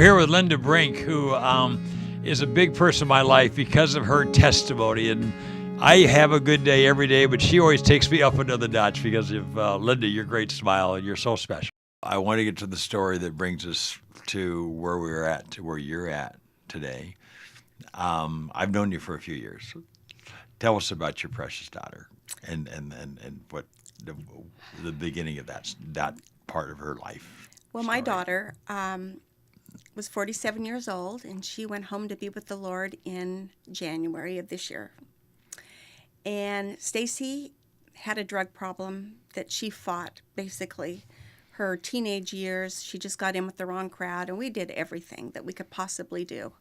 here with Linda Brink, who is a big person in my life because of her testimony. And I have a good day every day, but she always takes me up another notch because of Linda, your great smile, and you're so special. I want to get to the story that brings us to where we're at, to where you're at today. I've known you for a few years. Tell us about your precious daughter and what the beginning of that part of her life. Well, story. my daughter was 47 years old, and she went home to be with the Lord in January of this year. And Stacy had a drug problem that she fought, basically. Her teenage years, she just got in with the wrong crowd, and we did everything that we could possibly do.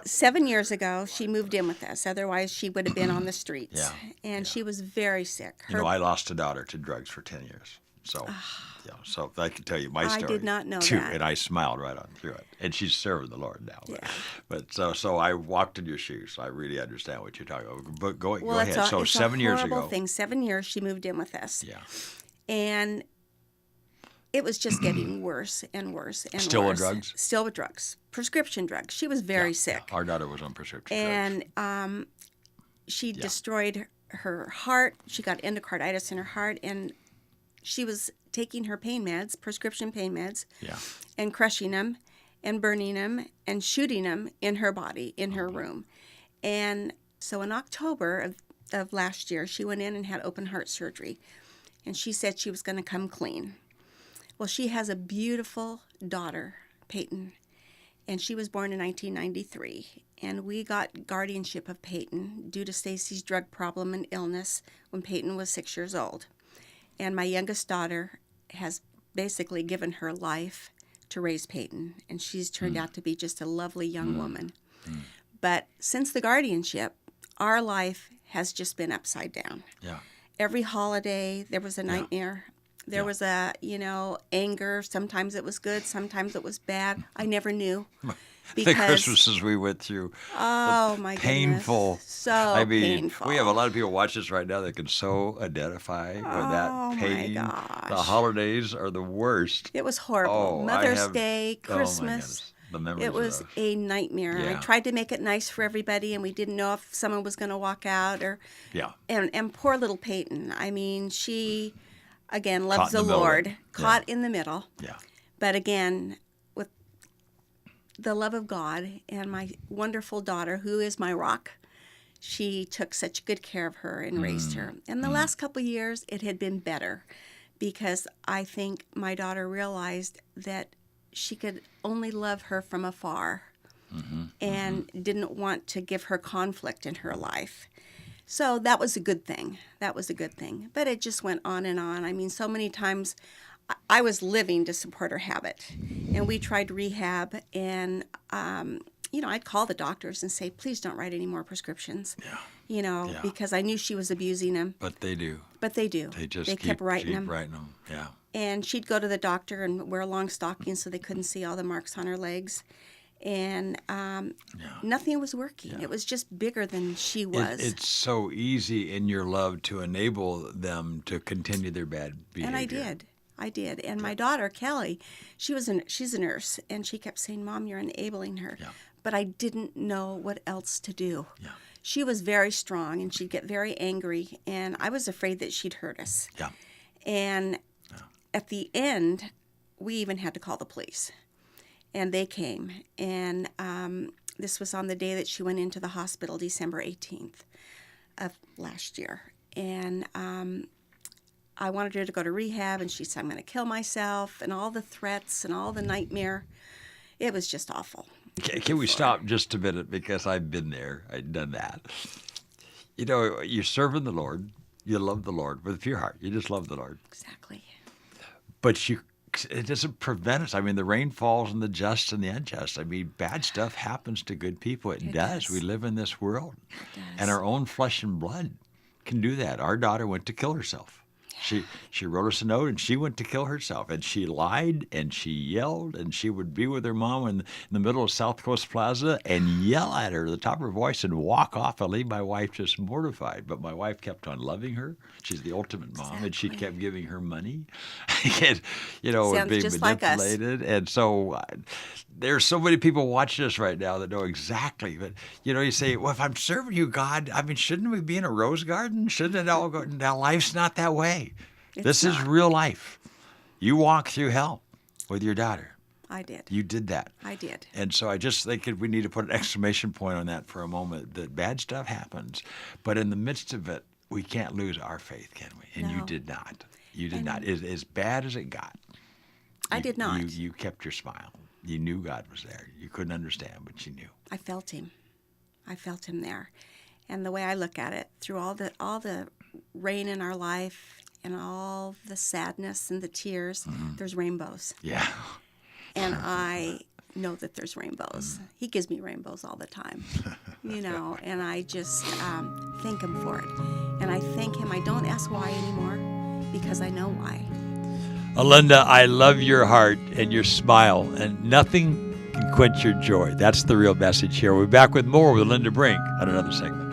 7 years ago, she moved in with us. Otherwise, she would have been on the streets. And she was very sick. I lost a daughter to drugs for 10 years. So, so I can tell you my story. I did not know too, that. And I smiled right on through it. And she's serving the Lord now. Yeah. But so I walked in your shoes. So I really understand what you're talking about. But go ahead. So it's 7 years ago. It's a horrible thing. 7 years she moved in with us. Yeah. And it was just getting worse and worse and Still worse. with drugs? Still with drugs. Prescription drugs. She was very sick. Our daughter was on prescription drugs. And she destroyed her heart. She got endocarditis in her heart. And she was taking her pain meds, prescription pain meds, and crushing them and burning them and shooting them in her body, in her room. And so in October of last year, she went in and had open heart surgery. And she said she was going to come clean. Well, she has a beautiful daughter, Peyton, and she was born in 1993. And we got guardianship of Peyton due to Stacy's drug problem and illness when Peyton was 6 years old. And my youngest daughter has basically given her life to raise Peyton, and she's turned out to be just a lovely young woman. But since the guardianship, our life has just been upside down. Yeah. Every holiday, there was a nightmare. There was anger. Sometimes it was good. Sometimes it was bad. I never knew. The Christmases we went through. Oh, my painful. Goodness. So painful. We have a lot of people watch this right now that can so identify with that pain. Oh, my gosh. The holidays are the worst. It was horrible. Mother's Day, Christmas. The memories it was a nightmare. Yeah. I tried to make it nice for everybody, and we didn't know if someone was going to walk out. And poor little Peyton. I mean, she, again, loves the Lord. Caught in the middle. Yeah. But again, with the love of God and my wonderful daughter, who is my rock, she took such good care of her and raised her. And the last couple of years, it had been better because I think my daughter realized that she could only love her from afar and didn't want to give her conflict in her life. So that was a good thing. But it just went on and on. I mean, so many times I was living to support her habit. And we tried rehab, and, I'd call the doctors and say, please don't write any more prescriptions. Because I knew she was abusing them. But they do. They kept writing them. Yeah. And she'd go to the doctor and wear long stockings so they couldn't see all the marks on her legs. And nothing was working. It was just bigger than she was. It's so easy in your love to enable them to continue their bad behavior. And I did. And my daughter, Kelly, she's a nurse, and she kept saying, Mom, you're enabling her. Yeah. But I didn't know what else to do. Yeah. She was very strong, and she'd get very angry, and I was afraid that she'd hurt us. Yeah. And at the end, we even had to call the police. And they came. And this was on the day that she went into the hospital, December 18th of last year. And I wanted her to go to rehab, and she said, I'm going to kill myself, and all the threats and all the nightmare. It was just awful. Can we stop just a minute? Because I've been there. I've done that. You're serving the Lord. You love the Lord with your heart. You just love the Lord. Exactly. But it doesn't prevent us. I mean, the rain falls on the just and the unjust. I mean, bad stuff happens to good people. It does. We live in this world. It does. And our own flesh and blood can do that. Our daughter went to kill herself. Yeah. She wrote us a note, and she went to kill herself. And she lied, and she yelled, and she would be with her mom in the middle of South Coast Plaza and yell at her at the top of her voice and walk off and leave my wife just mortified. But my wife kept on loving her. She's the ultimate mom, and she kept giving her money. And, Sounds being just like us. manipulated. And so there's so many people watching us right now that know exactly. But, you say, well, if I'm serving you, God, shouldn't we be in a rose garden? Shouldn't it all go? Now, life's not that way. This is real life. You walk through hell with your daughter. I did. You did that. I did. And so I just think we need to put an exclamation point on that for a moment, that bad stuff happens. But in the midst of it, we can't lose our faith, can we? And you did not. You did not. As bad as it got. I did not. You kept your smile. You knew God was there. You couldn't understand, but you knew. I felt him. I felt him there. And the way I look at it, through all the rain in our life and all the sadness and the tears, there's rainbows. Yeah. And I know that there's rainbows. He gives me rainbows all the time, and I just thank him for it. And I thank him. I don't ask why anymore, because I know why. Linda, I love your heart and your smile, and nothing can quench your joy. That's the real message here. We'll be back with more with Linda Brink on another segment.